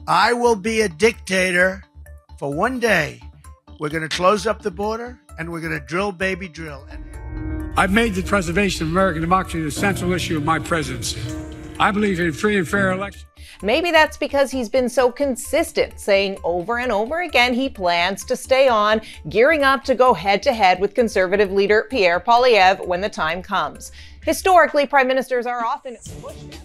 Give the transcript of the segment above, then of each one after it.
I will be a dictator for one day. We're going to close up the border and we're going to drill, baby, drill. I've made the preservation of American democracy the central issue of my presidency. I believe in free and fair elections. Maybe that's because he's been so consistent, saying over and over again he plans to stay on, gearing up to go head-to-head with conservative leader Pierre Poilievre when the time comes. Historically, prime ministers are often pushed out.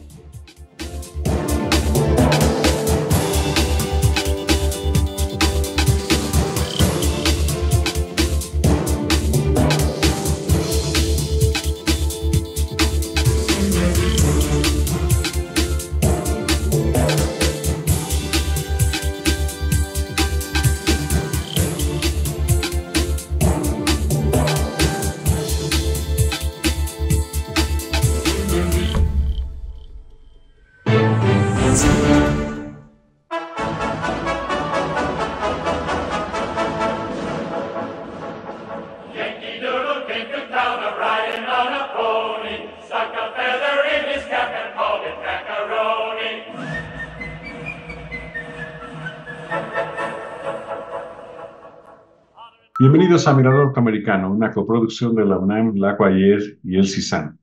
Bienvenidos a Mirador Norteamericano, una coproducción de la UNAM, la UAER y el CISAN.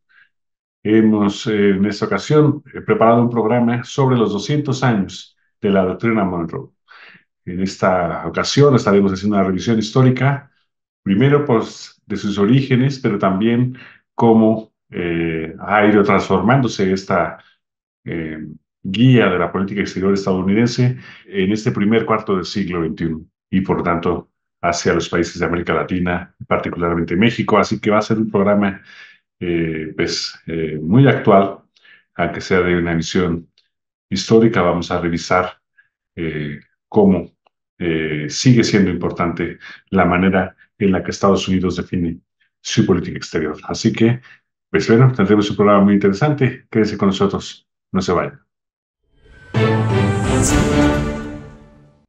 Hemos en esta ocasión preparado un programa sobre los 200 años de la doctrina Monroe. En esta ocasión estaremos haciendo una revisión histórica, primero pues, de sus orígenes, pero también cómo ha ido transformándose esta guía de la política exterior estadounidense en este primer cuarto del siglo XXI y por tanto hacia los países de América Latina, particularmente México. Así que va a ser un programa muy actual, aunque sea de una visión histórica. Vamos a revisar cómo sigue siendo importante la manera en la que Estados Unidos define su política exterior. Así que, pues bueno, tendremos un programa muy interesante. Quédense con nosotros, no se vayan.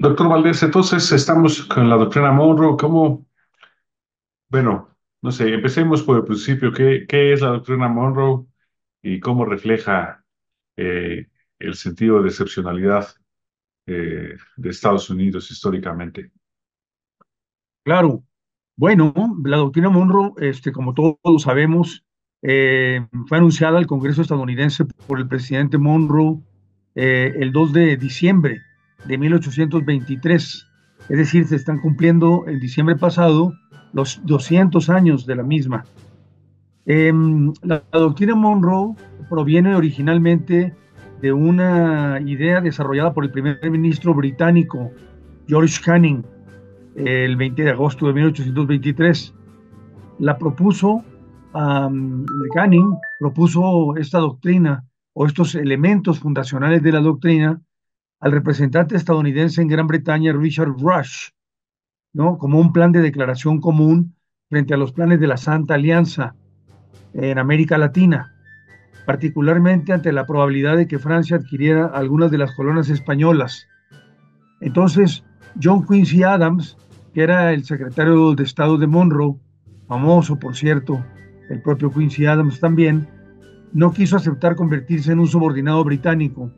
Doctor Valdés, entonces estamos con la doctrina Monroe. ¿Cómo? Bueno, no sé, empecemos por el principio. ¿Qué es la doctrina Monroe y cómo refleja el sentido de excepcionalidad de Estados Unidos históricamente? Claro. Bueno, la doctrina Monroe, como todos sabemos, fue anunciada al Congreso estadounidense por el presidente Monroe el 2 de diciembre de 1823, es decir, se están cumpliendo en diciembre pasado los 200 años de la misma. La doctrina Monroe proviene originalmente de una idea desarrollada por el primer ministro británico George Canning el 20 de agosto de 1823. Canning propuso esta doctrina o estos elementos fundacionales de la doctrina al representante estadounidense en Gran Bretaña, Richard Rush, ¿no? Como un plan de declaración común frente a los planes de la Santa Alianza en América Latina, particularmente ante la probabilidad de que Francia adquiriera algunas de las colonias españolas. Entonces, John Quincy Adams, que era el secretario de Estado de Monroe, famoso, por cierto, el propio Quincy Adams también, no quiso aceptar convertirse en un subordinado británico,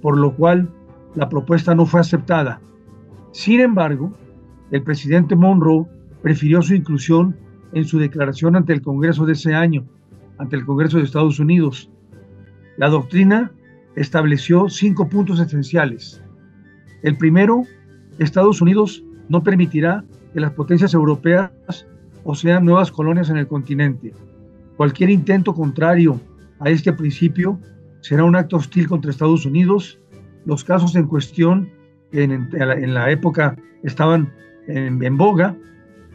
por lo cual la propuesta no fue aceptada. Sin embargo, el presidente Monroe prefirió su inclusión en su declaración ante el Congreso de ese año, ante el Congreso de Estados Unidos. La doctrina estableció 5 puntos esenciales. El primero, Estados Unidos no permitirá que las potencias europeas posean nuevas colonias en el continente. Cualquier intento contrario a este principio será un acto hostil contra Estados Unidos. Los casos en cuestión en la época estaban en boga.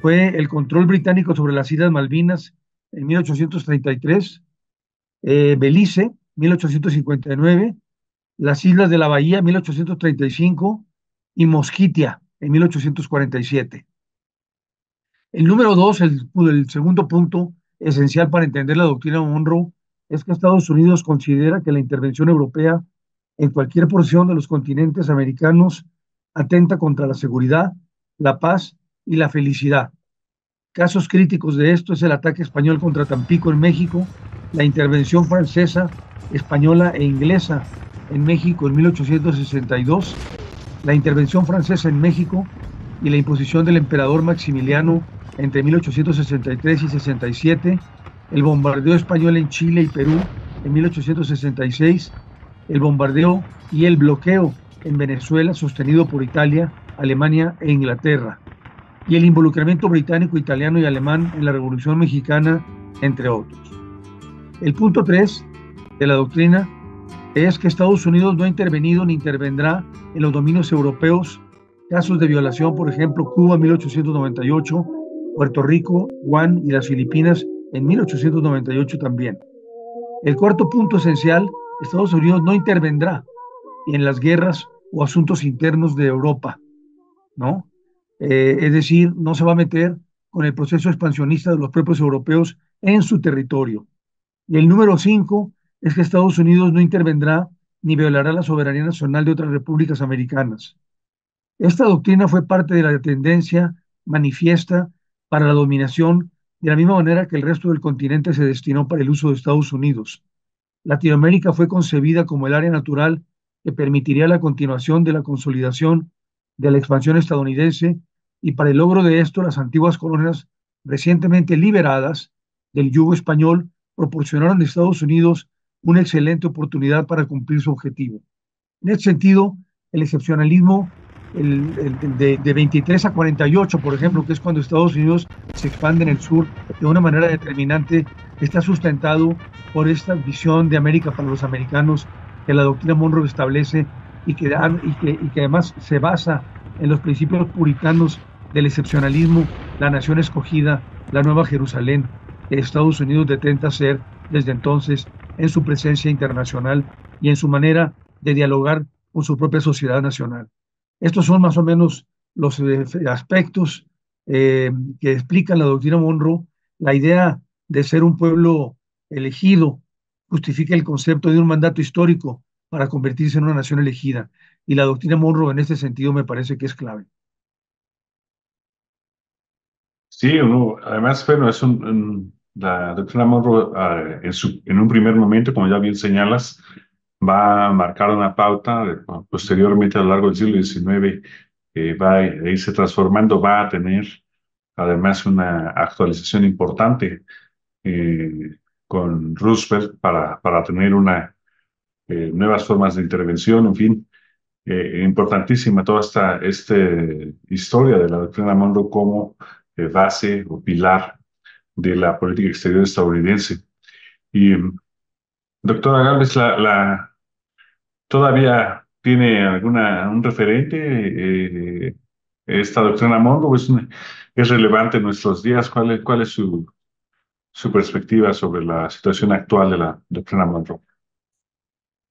Fue el control británico sobre las Islas Malvinas en 1833, Belice, 1859, las Islas de la Bahía, 1835, y Mosquitia, en 1847. El número dos, el segundo punto esencial para entender la doctrina Monroe, es que Estados Unidos considera que la intervención europea en cualquier porción de los continentes americanos atenta contra la seguridad, la paz y la felicidad. Casos críticos de esto es el ataque español contra Tampico en México, la intervención francesa, española e inglesa en México en 1862, la intervención francesa en México y la imposición del emperador Maximiliano entre 1863 y 67, el bombardeo español en Chile y Perú en 1866, el bombardeo y el bloqueo en Venezuela sostenido por Italia, Alemania e Inglaterra, y el involucramiento británico, italiano y alemán en la Revolución Mexicana, entre otros. El punto 3 de la doctrina es que Estados Unidos no ha intervenido ni intervendrá en los dominios europeos, casos de violación, por ejemplo, Cuba en 1898, Puerto Rico, Guam y las Filipinas en 1898 también. El cuarto punto esencial, Estados Unidos no intervendrá en las guerras o asuntos internos de Europa, ¿no? Es decir, no se va a meter con el proceso expansionista de los propios europeos en su territorio. Y el número 5 es que Estados Unidos no intervendrá ni violará la soberanía nacional de otras repúblicas americanas. Esta doctrina fue parte de la tendencia manifiesta para la dominación, de la misma manera que el resto del continente se destinó para el uso de Estados Unidos. Latinoamérica fue concebida como el área natural que permitiría la continuación de la consolidación de la expansión estadounidense, y para el logro de esto las antiguas colonias recientemente liberadas del yugo español proporcionaron a Estados Unidos una excelente oportunidad para cumplir su objetivo. En ese sentido, el excepcionalismo de 23 a 48, por ejemplo, que es cuando Estados Unidos se expande en el sur de una manera determinante, está sustentado por esta visión de América para los americanos que la doctrina Monroe establece y que además se basa en los principios puritanos del excepcionalismo, la nación escogida, la Nueva Jerusalén, que Estados Unidos detenta ser desde entonces en su presencia internacional y en su manera de dialogar con su propia sociedad nacional. Estos son más o menos los aspectos que explican la doctrina Monroe. La idea de ser un pueblo elegido justifica el concepto de un mandato histórico para convertirse en una nación elegida. Y la doctrina Monroe en este sentido me parece que es clave. Sí, además, bueno, la doctrina Monroe en un primer momento, como ya bien señalas, va a marcar una pauta, posteriormente a lo largo del siglo XIX va a irse transformando, va a tener además una actualización importante con Roosevelt para tener nuevas formas de intervención, en fin, importantísima toda esta historia de la doctrina Monroe como base o pilar de la política exterior estadounidense. Y, doctora Galvez, ¿todavía tiene un referente esta doctrina Monroe? ¿Es relevante en nuestros días? ¿Cuál es su perspectiva sobre la situación actual de la doctrina Monroe?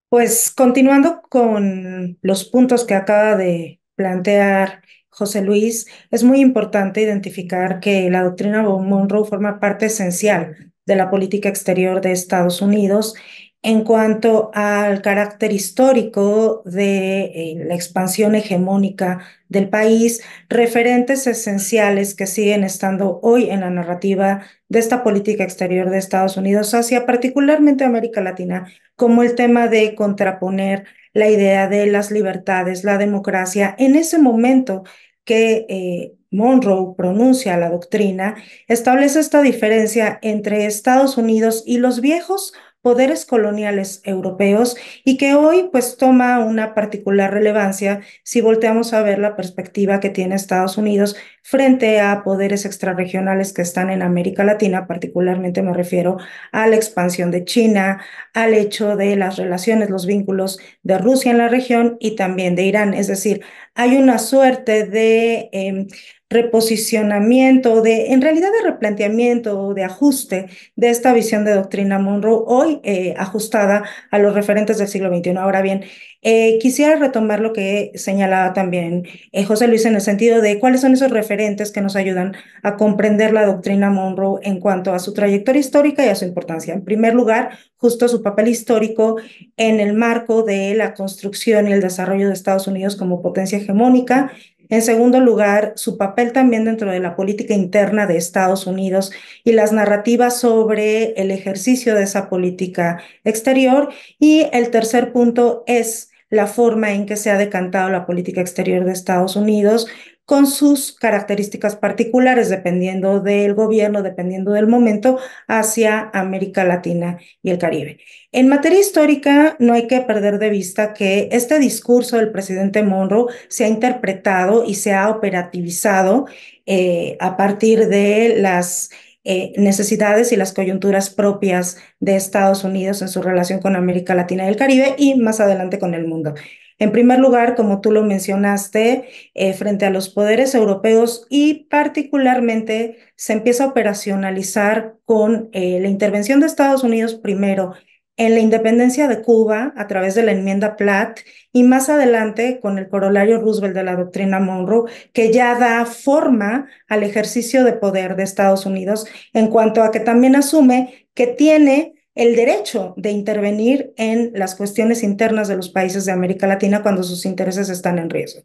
Pues continuando con los puntos que acaba de plantear José Luis, es muy importante identificar que la doctrina Monroe forma parte esencial de la política exterior de Estados Unidos en cuanto al carácter histórico de la expansión hegemónica del país, referentes esenciales que siguen estando hoy en la narrativa de esta política exterior de Estados Unidos hacia particularmente América Latina, como el tema de contraponer la idea de las libertades, la democracia. En ese momento que Monroe pronuncia la doctrina, establece esta diferencia entre Estados Unidos y los viejos poderes coloniales europeos y que hoy pues toma una particular relevancia si volteamos a ver la perspectiva que tiene Estados Unidos frente a poderes extrarregionales que están en América Latina, particularmente me refiero a la expansión de China, al hecho de las relaciones, los vínculos de Rusia en la región y también de Irán. Es decir, hay una suerte de reposicionamiento, en realidad de replanteamiento o de ajuste de esta visión de doctrina Monroe, hoy ajustada a los referentes del siglo XXI. Ahora bien, quisiera retomar lo que señalaba también José Luis en el sentido de cuáles son esos referentes que nos ayudan a comprender la doctrina Monroe en cuanto a su trayectoria histórica y a su importancia. En primer lugar, justo su papel histórico en el marco de la construcción y el desarrollo de Estados Unidos como potencia hegemónica. En segundo lugar, su papel también dentro de la política interna de Estados Unidos y las narrativas sobre el ejercicio de esa política exterior. Y el tercer punto es la forma en que se ha decantado la política exterior de Estados Unidos con sus características particulares, dependiendo del gobierno, dependiendo del momento, hacia América Latina y el Caribe. En materia histórica, no hay que perder de vista que este discurso del presidente Monroe se ha interpretado y se ha operativizado a partir de las necesidades y las coyunturas propias de Estados Unidos en su relación con América Latina y el Caribe y más adelante con el mundo. En primer lugar, como tú lo mencionaste, frente a los poderes europeos y particularmente se empieza a operacionalizar con la intervención de Estados Unidos primero en la independencia de Cuba a través de la enmienda Platt y más adelante con el corolario Roosevelt de la doctrina Monroe, que ya da forma al ejercicio de poder de Estados Unidos en cuanto a que también asume que tiene el derecho de intervenir en las cuestiones internas de los países de América Latina cuando sus intereses están en riesgo.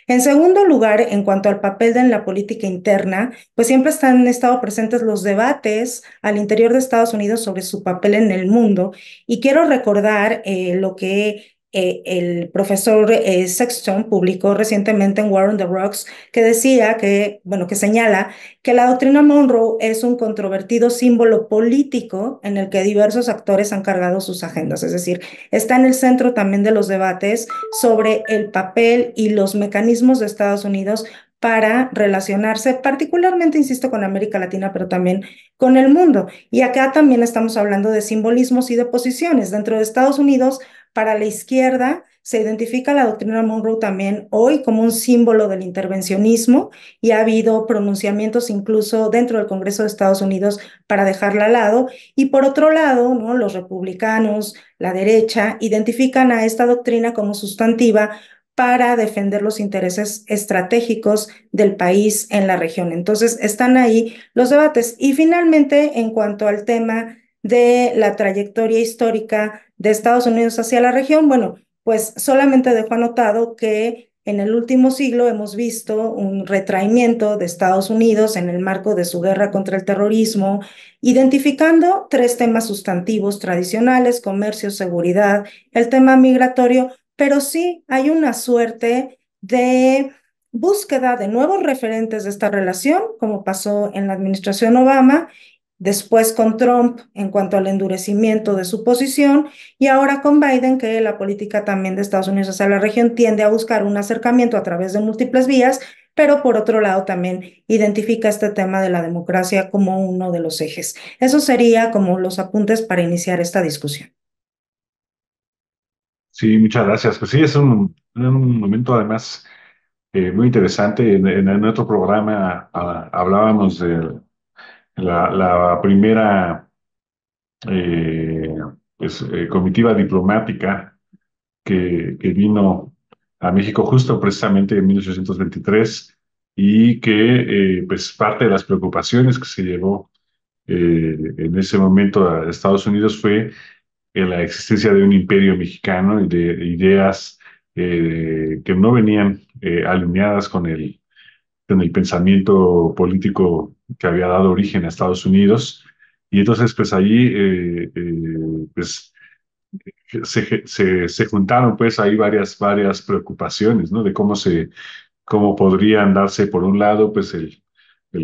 En segundo lugar, en cuanto al papel en la política interna, pues siempre han estado presentes los debates al interior de Estados Unidos sobre su papel en el mundo. Y quiero recordar lo que el profesor Sexton publicó recientemente en War on the Rocks, que decía que, bueno, que señala que la doctrina Monroe es un controvertido símbolo político en el que diversos actores han cargado sus agendas, es decir, está en el centro también de los debates sobre el papel y los mecanismos de Estados Unidos para relacionarse, particularmente, insisto, con América Latina, pero también con el mundo. Y acá también estamos hablando de simbolismos y de posiciones. Dentro de Estados Unidos, para la izquierda, se identifica la doctrina Monroe también hoy como un símbolo del intervencionismo y ha habido pronunciamientos incluso dentro del Congreso de Estados Unidos para dejarla al lado. Y por otro lado, ¿no?, los republicanos, la derecha, identifican a esta doctrina como sustantiva para defender los intereses estratégicos del país en la región. Entonces, están ahí los debates. Y finalmente, en cuanto al tema de la trayectoria histórica de Estados Unidos hacia la región, bueno, pues solamente dejo anotado que en el último siglo hemos visto un retraimiento de Estados Unidos en el marco de su guerra contra el terrorismo, identificando tres temas sustantivos tradicionales: comercio, seguridad, el tema migratorio, pero sí hay una suerte de búsqueda de nuevos referentes de esta relación, como pasó en la administración Obama, después con Trump en cuanto al endurecimiento de su posición y ahora con Biden, que la política también de Estados Unidos hacia la región tiende a buscar un acercamiento a través de múltiples vías, pero por otro lado también identifica este tema de la democracia como uno de los ejes. Eso sería como los apuntes para iniciar esta discusión. Sí, muchas gracias. Pues sí, es un momento además muy interesante. En otro programa hablábamos de la primera eh, comitiva diplomática que vino a México justo precisamente en 1823 y que pues parte de las preocupaciones que se llevó en ese momento a Estados Unidos fue la existencia de un imperio mexicano y de ideas que no venían alineadas con el pensamiento político que había dado origen a Estados Unidos. Y entonces, pues allí, pues se juntaron pues ahí varias preocupaciones, ¿no? De cómo podrían darse, por un lado, pues el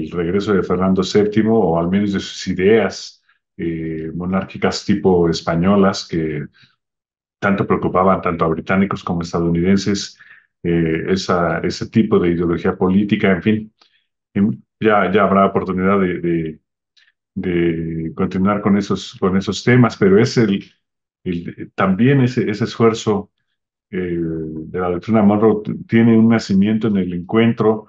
regreso de Fernando VII, o al menos de sus ideas monárquicas tipo españolas, que tanto preocupaban tanto a británicos como estadounidenses, ese tipo de ideología política, en fin. Ya habrá oportunidad de continuar con esos temas, pero es también ese esfuerzo de la doctrina Monroe tiene un nacimiento en el encuentro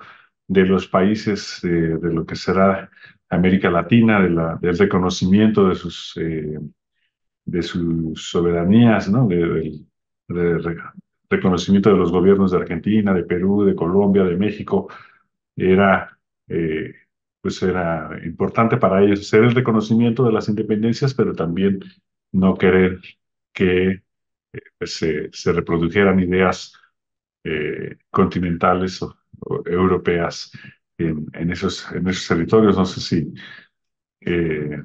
de los países de lo que será América Latina, del reconocimiento de sus soberanías, ¿no? Reconocimiento de los gobiernos de Argentina, de Perú, de Colombia, de México. Era, eh, pues era importante para ellos hacer el reconocimiento de las independencias, pero también no querer que pues, se reprodujeran ideas continentales o europeas en esos territorios. No sé si eh,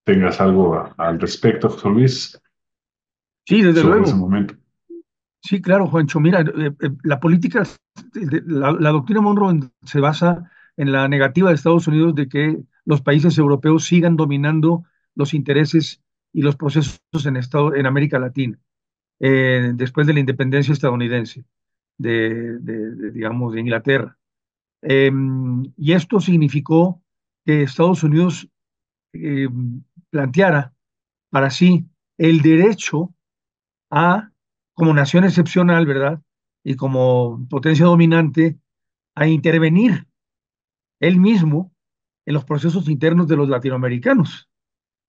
tengas algo al respecto, José Luis, Sí, desde sobre ese luego. momento. Sí, claro, Juancho. Mira, la política, la doctrina Monroe se basa en la negativa de Estados Unidos de que los países europeos sigan dominando los intereses y los procesos en América Latina, después de la independencia estadounidense, digamos, de Inglaterra. Y esto significó que Estados Unidos eh, planteara para sí el derecho a, como nación excepcional, ¿verdad? Y como potencia dominante, a intervenir él mismo en los procesos internos de los latinoamericanos.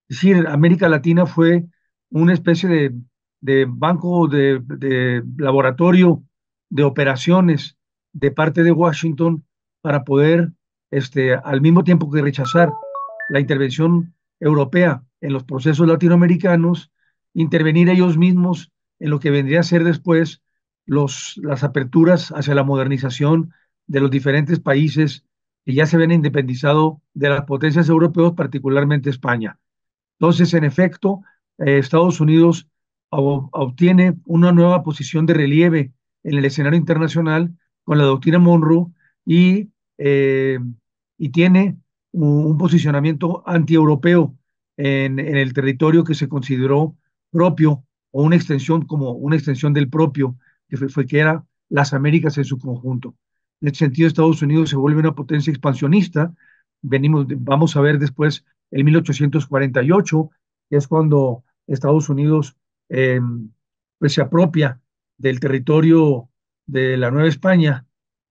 Es decir, América Latina fue una especie de banco, de laboratorio de operaciones de parte de Washington para poder, al mismo tiempo que rechazar la intervención europea en los procesos latinoamericanos, intervenir ellos mismos en lo que vendría a ser después las aperturas hacia la modernización de los diferentes países que ya se ven independizado de las potencias europeas, particularmente España. Entonces, en efecto, Estados Unidos obtiene una nueva posición de relieve en el escenario internacional con la doctrina Monroe y, eh, y tiene un posicionamiento antieuropeo en el territorio que se consideró propio o una extensión como una extensión del propio, que era las Américas en su conjunto. En este sentido, Estados Unidos se vuelve una potencia expansionista. Vamos a ver después el 1848, que es cuando Estados Unidos eh, pues se apropia del territorio de la Nueva España,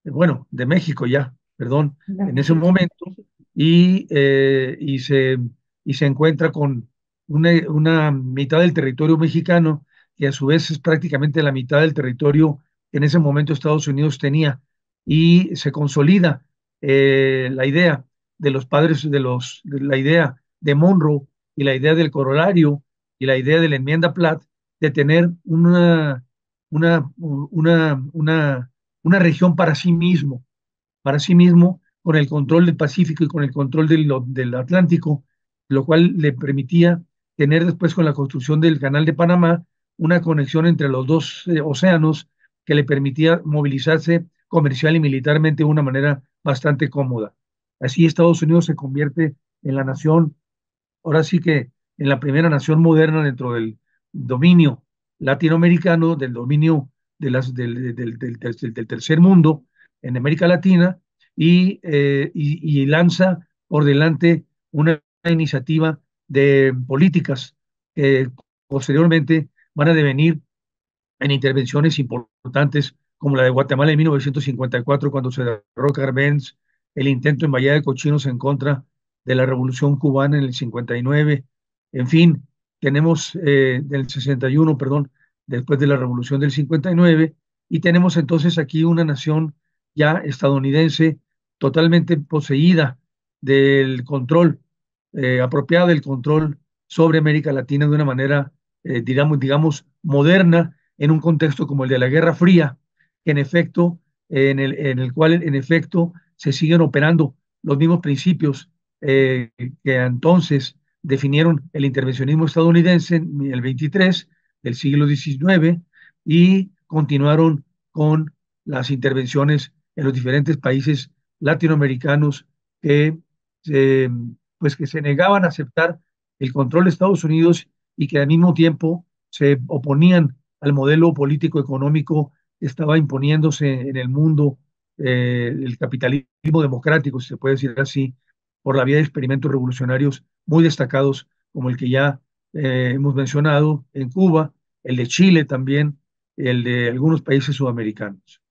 bueno, de México ya, perdón, De en ese México. momento, y, eh, y, se, y se encuentra con una mitad del territorio mexicano, que a su vez es prácticamente la mitad del territorio que en ese momento Estados Unidos tenía, y se consolida la idea de los padres de la idea de Monroe y la idea del corolario y la idea de la enmienda Platt de tener una región para sí mismo, con el control del Pacífico y con el control del Atlántico, lo cual le permitía tener después con la construcción del Canal de Panamá una conexión entre los dos océanos que le permitía movilizarse comercial y militarmente de una manera bastante cómoda. Así Estados Unidos se convierte en la nación, ahora sí que en la primera nación moderna dentro del dominio latinoamericano, del dominio del tercer mundo en América Latina, y lanza por delante una iniciativa de políticas que posteriormente van a devenir en intervenciones importantes como la de Guatemala en 1954, cuando se derroca Arbenz, el intento en Bahía de Cochinos en contra de la Revolución Cubana en el 59. En fin, tenemos del 61, perdón, después de la Revolución del 59, y tenemos entonces aquí una nación ya estadounidense totalmente poseída del control, apropiada del control sobre América Latina de una manera, digamos, moderna, en un contexto como el de la Guerra Fría, que en efecto, en el cual en efecto se siguen operando los mismos principios que entonces definieron el intervencionismo estadounidense en el 23 del siglo XIX y continuaron con las intervenciones en los diferentes países latinoamericanos que, eh, pues que se negaban a aceptar el control de Estados Unidos y que al mismo tiempo se oponían al modelo político económico que estaba imponiéndose en el mundo, el capitalismo democrático, si se puede decir así, por la vía de experimentos revolucionarios muy destacados, como el que ya hemos mencionado en Cuba, el de Chile también, el de algunos países sudamericanos.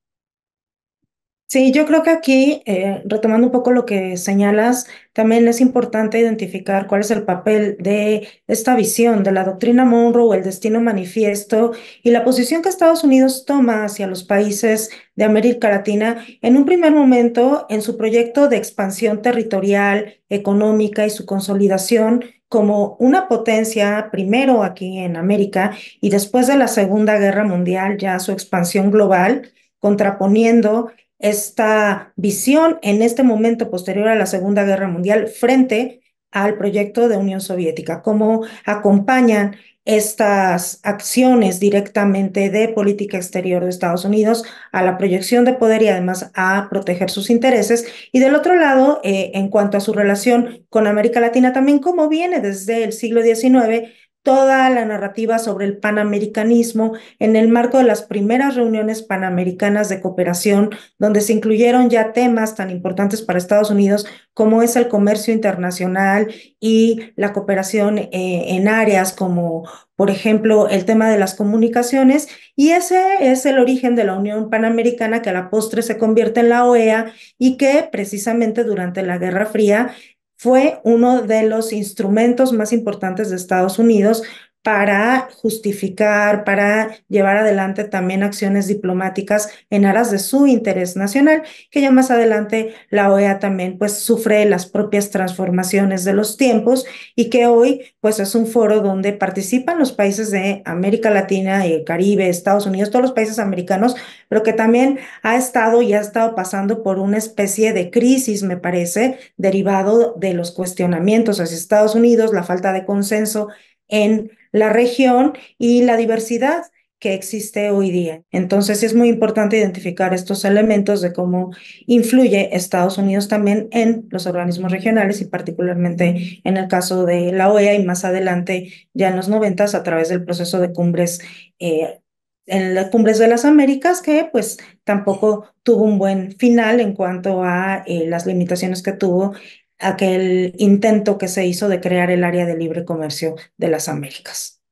Sí, yo creo que aquí, retomando un poco lo que señalas, también es importante identificar cuál es el papel de esta visión de la doctrina Monroe, el destino manifiesto y la posición que Estados Unidos toma hacia los países de América Latina en un primer momento en su proyecto de expansión territorial, económica y su consolidación como una potencia, primero aquí en América y después de la Segunda Guerra Mundial, ya su expansión global, contraponiendo esta visión en este momento posterior a la Segunda Guerra Mundial frente al proyecto de Unión Soviética, cómo acompañan estas acciones directamente de política exterior de Estados Unidos a la proyección de poder y además a proteger sus intereses. Y del otro lado, en cuanto a su relación con América Latina, también cómo viene desde el siglo XIX toda la narrativa sobre el panamericanismo en el marco de las primeras reuniones panamericanas de cooperación donde se incluyeron ya temas tan importantes para Estados Unidos como es el comercio internacional y la cooperación en áreas como, por ejemplo, el tema de las comunicaciones. Y ese es el origen de la Unión Panamericana que a la postre se convierte en la OEA y que precisamente durante la Guerra Fría fue uno de los instrumentos más importantes de Estados Unidos para justificar, para llevar adelante también acciones diplomáticas en aras de su interés nacional, que ya más adelante la OEA también pues sufre las propias transformaciones de los tiempos y que hoy pues es un foro donde participan los países de América Latina y el Caribe, Estados Unidos, todos los países americanos, pero que también ha estado y ha estado pasando por una especie de crisis, me parece, derivado de los cuestionamientos hacia Estados Unidos, la falta de consenso en la región y la diversidad que existe hoy día. Entonces es muy importante identificar estos elementos de cómo influye Estados Unidos también en los organismos regionales y particularmente en el caso de la OEA y más adelante ya en los 90 a través del proceso de cumbres en las cumbres de las Américas que pues tampoco tuvo un buen final en cuanto a las limitaciones que tuvo aquel intento que se hizo de crear el área de libre comercio de las Américas.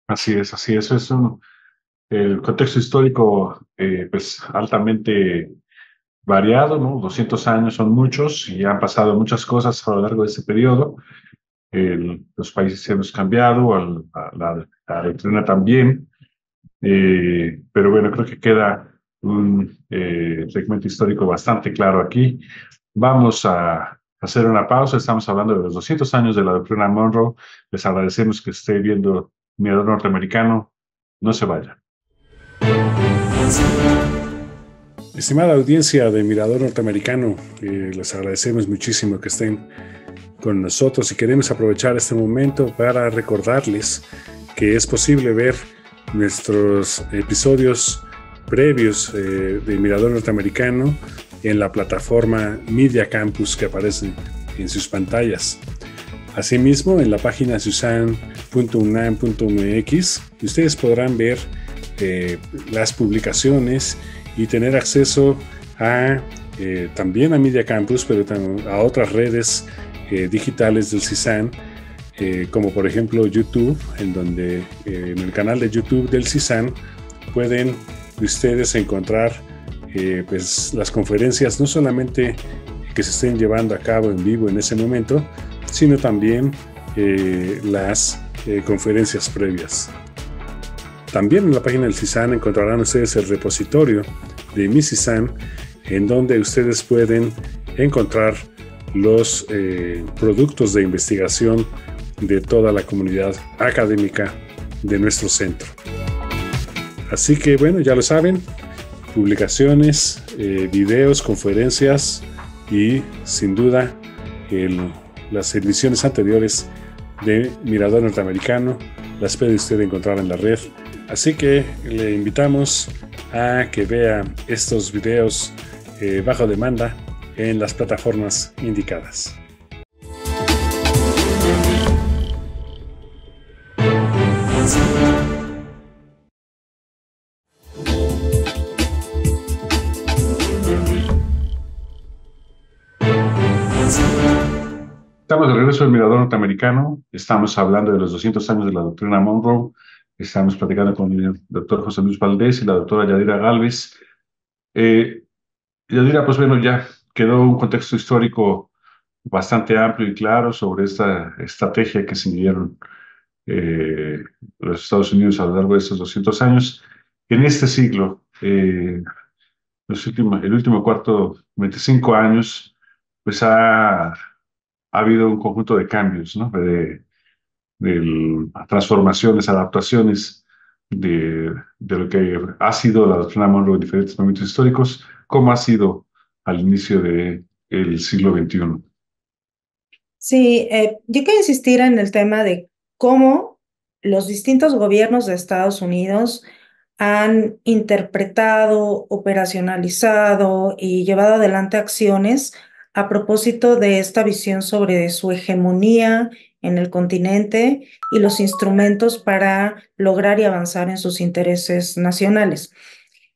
Así es, así es. El contexto histórico, pues altamente variado, ¿no? 200 años son muchos y han pasado muchas cosas a lo largo de ese periodo. Los países hemos cambiado, la doctrina también, pero bueno, creo que queda un segmento histórico bastante claro aquí. Vamos a hacer una pausa. Estamos hablando de los 200 años de la doctrina Monroe. Les agradecemos que esté viendo Mirador Norteamericano. No se vaya. Estimada audiencia de Mirador Norteamericano, les agradecemos muchísimo que estén con nosotros y queremos aprovechar este momento para recordarles que es posible ver nuestros episodios previos de Mirador Norteamericano en la plataforma Media Campus que aparece en sus pantallas. Asimismo, en la página susan.unam.mx ustedes podrán ver las publicaciones y tener acceso a también a Media Campus, pero también a otras redes digitales del CISAN, como por ejemplo YouTube, en donde en el canal de YouTube del CISAN pueden ustedes encontrar pues las conferencias no solamente que se estén llevando a cabo en vivo en ese momento, sino también las conferencias previas. También en la página del CISAN encontrarán ustedes el repositorio de Mi CISAN, en donde ustedes pueden encontrar los productos de investigación de toda la comunidad académica de nuestro centro. Así que bueno, ya lo saben, publicaciones, videos, conferencias y sin duda las ediciones anteriores de Mirador Norteamericano las puede usted encontrar en la red. Así que le invitamos a que vea estos videos bajo demanda en las plataformas indicadas. Estamos de regreso al Mirador Norteamericano. Estamos hablando de los 200 años de la doctrina Monroe. Estamos platicando con el doctor José Luis Valdés y la doctora Yadira Gálvez. Yadira, pues bueno, ya quedó un contexto histórico bastante amplio y claro sobre esta estrategia que siguieron eh, los Estados Unidos a lo largo de estos 200 años. En este siglo, el último cuarto, 25 años, pues ha habido un conjunto de cambios, ¿no? Transformaciones, adaptaciones de lo que ha sido la doctrina Monroe en diferentes momentos históricos, como ha sido al inicio del siglo XXI. Sí, yo quiero insistir en el tema de cómo los distintos gobiernos de Estados Unidos han interpretado, operacionalizado y llevado adelante acciones a propósito de esta visión sobre su hegemonía en el continente y los instrumentos para lograr y avanzar en sus intereses nacionales.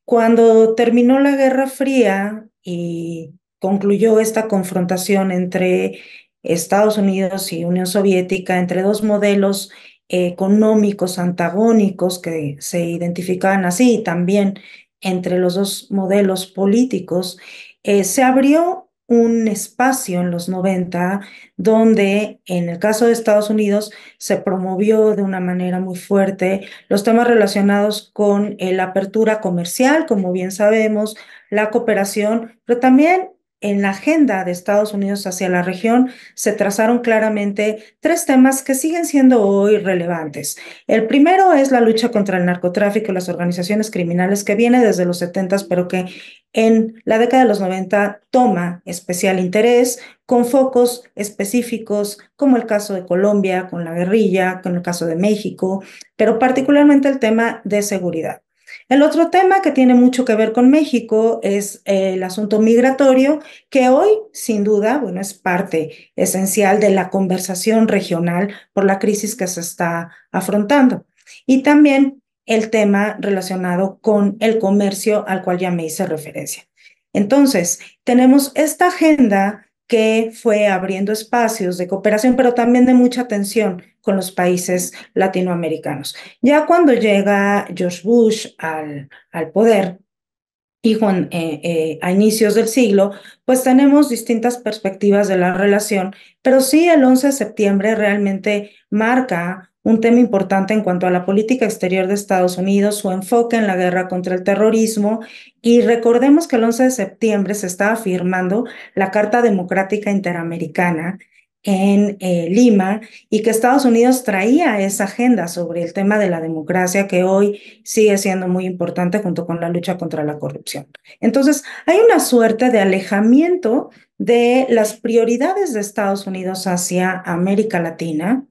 Cuando terminó la Guerra Fría y concluyó esta confrontación entre Estados Unidos y Unión Soviética, entre dos modelos económicos antagónicos que se identificaban así, y también entre los dos modelos políticos, se abrió un espacio en los 90 donde, en el caso de Estados Unidos, se promovió de una manera muy fuerte los temas relacionados con la apertura comercial, como bien sabemos, la cooperación, pero también en la agenda de Estados Unidos hacia la región se trazaron claramente tres temas que siguen siendo hoy relevantes. El primero es la lucha contra el narcotráfico y las organizaciones criminales que viene desde los 70, pero que en la década de los 90 toma especial interés con focos específicos, como el caso de Colombia, con la guerrilla, con el caso de México, pero particularmente el tema de seguridad. El otro tema que tiene mucho que ver con México es el asunto migratorio, que hoy, sin duda, bueno, es parte esencial de la conversación regional por la crisis que se está afrontando. Y también el tema relacionado con el comercio al cual ya me hice referencia. Entonces, tenemos esta agenda que fue abriendo espacios de cooperación, pero también de mucha tensión con los países latinoamericanos. Ya cuando llega George Bush al poder, y a inicios del siglo, pues tenemos distintas perspectivas de la relación, pero sí el 11 de septiembre realmente marca un tema importante en cuanto a la política exterior de Estados Unidos, su enfoque en la guerra contra el terrorismo, y recordemos que el 11 de septiembre se estaba firmando la Carta Democrática Interamericana en Lima, y que Estados Unidos traía esa agenda sobre el tema de la democracia que hoy sigue siendo muy importante junto con la lucha contra la corrupción. Entonces, hay una suerte de alejamiento de las prioridades de Estados Unidos hacia América Latina,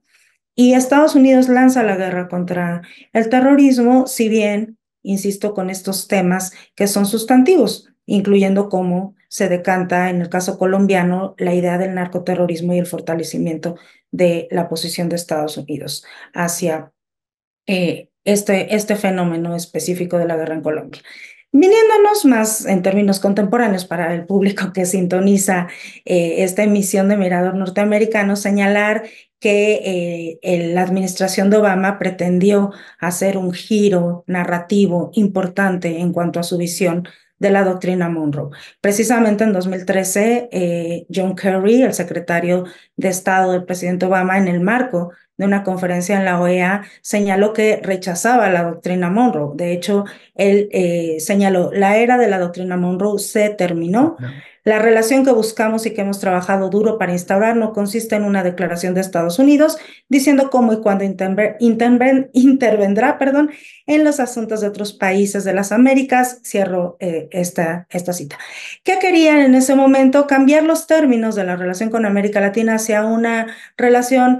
y Estados Unidos lanza la guerra contra el terrorismo, si bien, insisto, con estos temas que son sustantivos, incluyendo cómo se decanta en el caso colombiano la idea del narcoterrorismo y el fortalecimiento de la posición de Estados Unidos hacia este fenómeno específico de la guerra en Colombia. Viniéndonos más en términos contemporáneos para el público que sintoniza esta emisión de Mirador Norteamericano, señalar que la administración de Obama pretendió hacer un giro narrativo importante en cuanto a su visión de la doctrina Monroe. Precisamente en 2013, John Kerry, el secretario de Estado del presidente Obama, en el marco de una conferencia en la OEA, señaló que rechazaba la doctrina Monroe. De hecho, él señaló, la era de la doctrina Monroe se terminó. La relación que buscamos y que hemos trabajado duro para instaurar no consiste en una declaración de Estados Unidos diciendo cómo y cuándo intervendrá, en los asuntos de otros países de las Américas. Cierro esta cita. ¿Qué querían en ese momento? Cambiar los términos de la relación con América Latina hacia una relación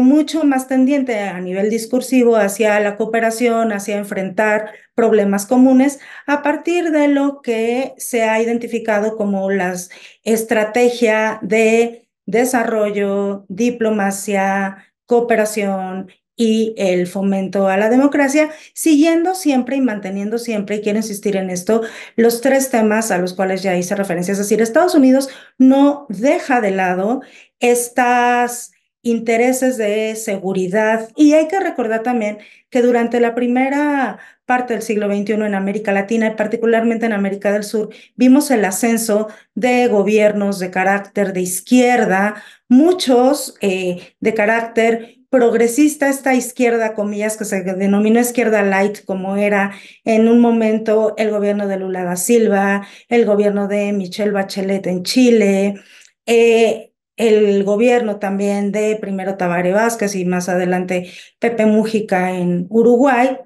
mucho más tendiente a nivel discursivo hacia la cooperación, hacia enfrentar problemas comunes a partir de lo que se ha identificado como las estrategias de desarrollo, diplomacia, cooperación y el fomento a la democracia, siguiendo siempre y manteniendo siempre, y quiero insistir en esto, los tres temas a los cuales ya hice referencia. Es decir, Estados Unidos no deja de lado estas intereses de seguridad, y hay que recordar también que durante la primera parte del siglo XXI en América Latina y particularmente en América del Sur, vimos el ascenso de gobiernos de carácter de izquierda, muchos de carácter progresista, esta izquierda, comillas, que se denominó izquierda light, como era en un momento el gobierno de Lula da Silva, el gobierno de Michelle Bachelet en Chile, el gobierno también de primero Tabaré Vázquez y más adelante Pepe Mújica en Uruguay,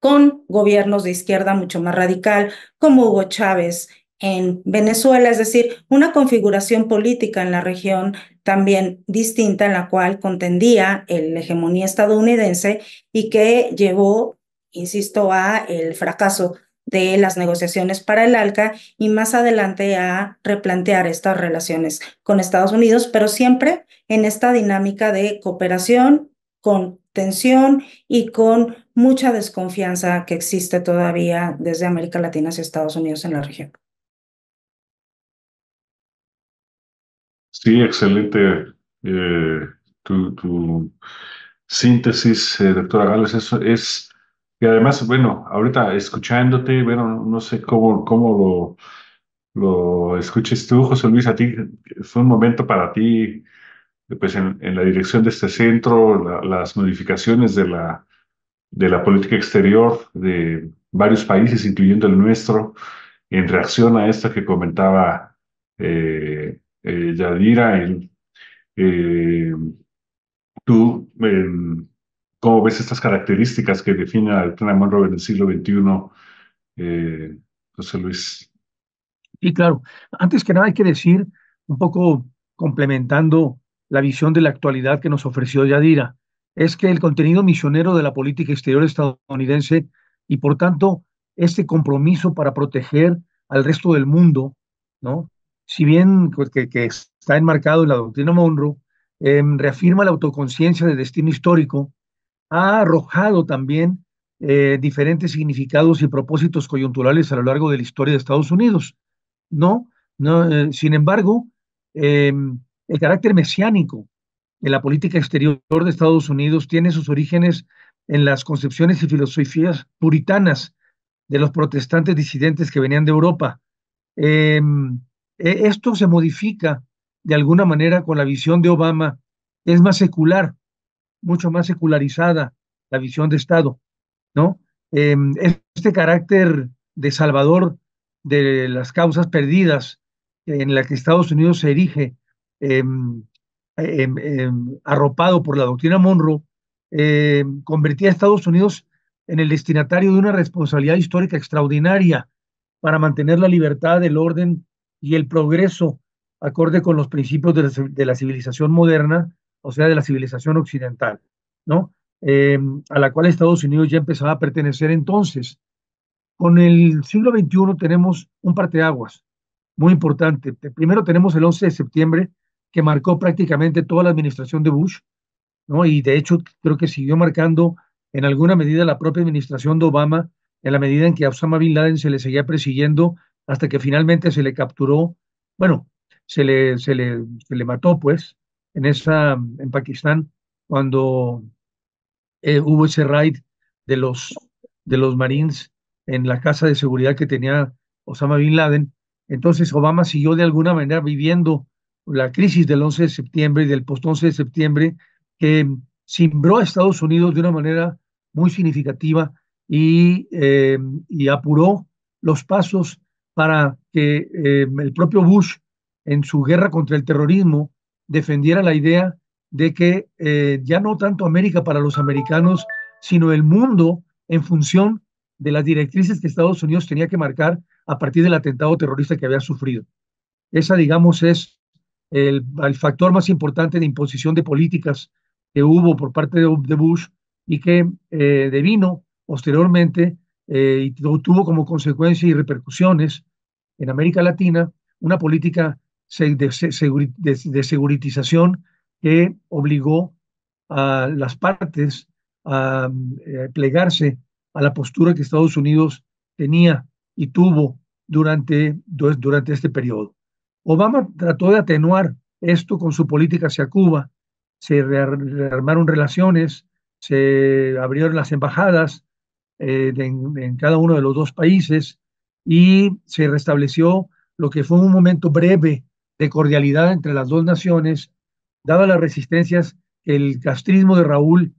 con gobiernos de izquierda mucho más radical, como Hugo Chávez en Venezuela, es decir, una configuración política en la región también distinta, en la cual contendía la hegemonía estadounidense y que llevó, insisto, a el fracaso de las negociaciones para el ALCA y más adelante a replantear estas relaciones con Estados Unidos, pero siempre en esta dinámica de cooperación, con tensión y con mucha desconfianza que existe todavía desde América Latina hacia Estados Unidos en la región. Sí, excelente tu síntesis, doctora Gales. Eso es, y además, bueno, ahorita escuchándote, bueno, no sé cómo lo escuches tú, José Luis, a ti, fue un momento para ti, pues en la dirección de este centro, las modificaciones de la política exterior de varios países, incluyendo el nuestro, en reacción a esto que comentaba Yadira. Eh, ¿Tú cómo ves estas características que definen a la doctrina Monroe en el siglo XXI, José Luis? Y claro, antes que nada hay que decir, un poco complementando la visión de la actualidad que nos ofreció Yadira, es que el contenido misionero de la política exterior estadounidense y por tanto este compromiso para proteger al resto del mundo, ¿no? Si bien pues, que está enmarcado en la doctrina Monroe, reafirma la autoconciencia de destino histórico, ha arrojado también diferentes significados y propósitos coyunturales a lo largo de la historia de Estados Unidos. No, no, sin embargo, el carácter mesiánico de la política exterior de Estados Unidos tiene sus orígenes en las concepciones y filosofías puritanas de los protestantes disidentes que venían de Europa. Eh, Esto se modifica de alguna manera con la visión de Obama, es más secular, mucho más secularizada la visión de Estado, ¿no? Eh, este carácter de salvador de las causas perdidas en la que Estados Unidos se erige, eh, arropado por la doctrina Monroe, convertía a Estados Unidos en el destinatario de una responsabilidad histórica extraordinaria para mantener la libertad, el orden y el progreso acorde con los principios de la civilización moderna, o sea, de la civilización occidental, ¿no? A la cual Estados Unidos ya empezaba a pertenecer entonces. Con el siglo XXI tenemos un parteaguas muy importante. Primero tenemos el 11 de septiembre, que marcó prácticamente toda la administración de Bush, ¿no? Y de hecho creo que siguió marcando en alguna medida la propia administración de Obama, en la medida en que a Osama Bin Laden se le seguía persiguiendo hasta que finalmente se le capturó, bueno, se le mató pues en Pakistán, cuando hubo ese raid de de los Marines en la casa de seguridad que tenía Osama Bin Laden. Entonces Obama siguió de alguna manera viviendo la crisis del 11 de septiembre y del post-11 de septiembre, que cimbró a Estados Unidos de una manera muy significativa y apuró los pasos para que el propio Bush, en su guerra contra el terrorismo, defendiera la idea de que ya no tanto América para los americanos, sino el mundo en función de las directrices que Estados Unidos tenía que marcar a partir del atentado terrorista que había sufrido. Esa, digamos, es el factor más importante de imposición de políticas que hubo por parte de Bush y que devino posteriormente y tuvo como consecuencia y repercusiones en América Latina una política de seguritización que obligó a las partes a plegarse a la postura que Estados Unidos tenía y tuvo durante este periodo. Obama trató de atenuar esto con su política hacia Cuba, se rearmaron relaciones, se abrieron las embajadas, en cada uno de los dos países y se restableció lo que fue un momento breve de cordialidad entre las dos naciones, dadas las resistencias que el castrismo de Raúl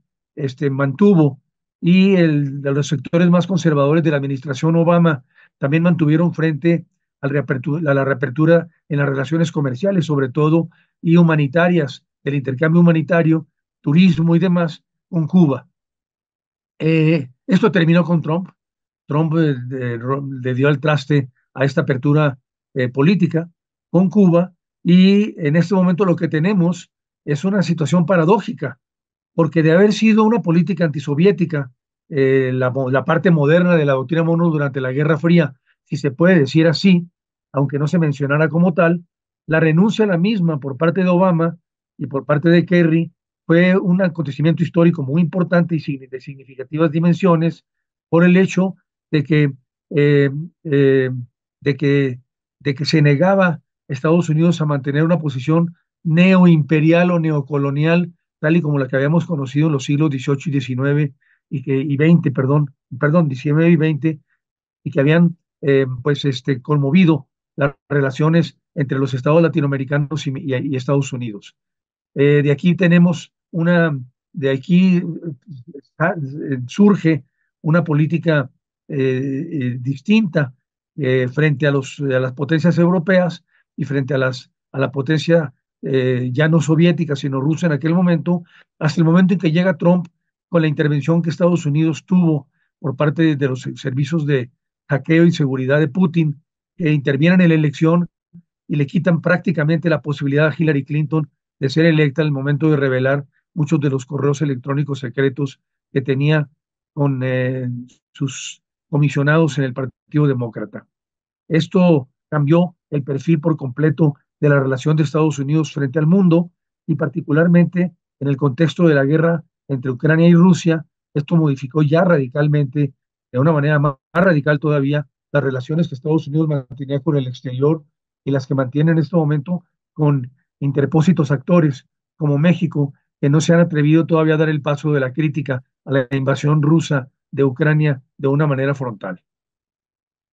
mantuvo y de los sectores más conservadores de la administración Obama también mantuvieron frente a la reapertura en las relaciones comerciales, sobre todo, y humanitarias, el intercambio humanitario, turismo y demás con Cuba. Esto terminó con Trump. Trump le dio al traste a esta apertura política con Cuba y en este momento lo que tenemos es una situación paradójica, porque de haber sido una política antisoviética, la parte moderna de la doctrina Monroe durante la Guerra Fría, si se puede decir así, aunque no se mencionara como tal, la renuncia a la misma por parte de Obama y por parte de Kerry fue un acontecimiento histórico muy importante y de significativas dimensiones por el hecho de que, eh, eh, de que, de que se negaba Estados Unidos a mantener una posición neoimperial o neocolonial tal y como la que habíamos conocido en los siglos XVIII y XIX y XX, perdón, XIX y XX, y que habían conmovido las relaciones entre los estados latinoamericanos y Estados Unidos. De aquí tenemos de aquí surge una política distinta frente a las potencias europeas y frente a la potencia ya no soviética, sino rusa en aquel momento, hasta el momento en que llega Trump con la intervención que Estados Unidos tuvo por parte de los servicios de hackeo y seguridad de Putin, que intervienen en la elección y le quitan prácticamente la posibilidad a Hillary Clinton de ser electa al momento de revelar muchos de los correos electrónicos secretos que tenía con sus comisionados en el Partido Demócrata. Esto cambió el perfil por completo de la relación de Estados Unidos frente al mundo y particularmente en el contexto de la guerra entre Ucrania y Rusia. Esto modificó ya radicalmente, de una manera más radical todavía, las relaciones que Estados Unidos mantenía con el exterior y las que mantiene en este momento con interpósitos actores como México, que no se han atrevido todavía a dar el paso de la crítica a la invasión rusa de Ucrania de una manera frontal.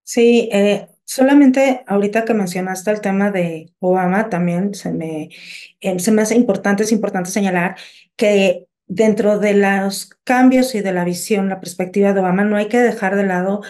Sí, solamente ahorita que mencionaste el tema de Obama, también se me hace importante, es importante señalar que dentro de los cambios y de la visión, la perspectiva de Obama, no hay que dejar de lado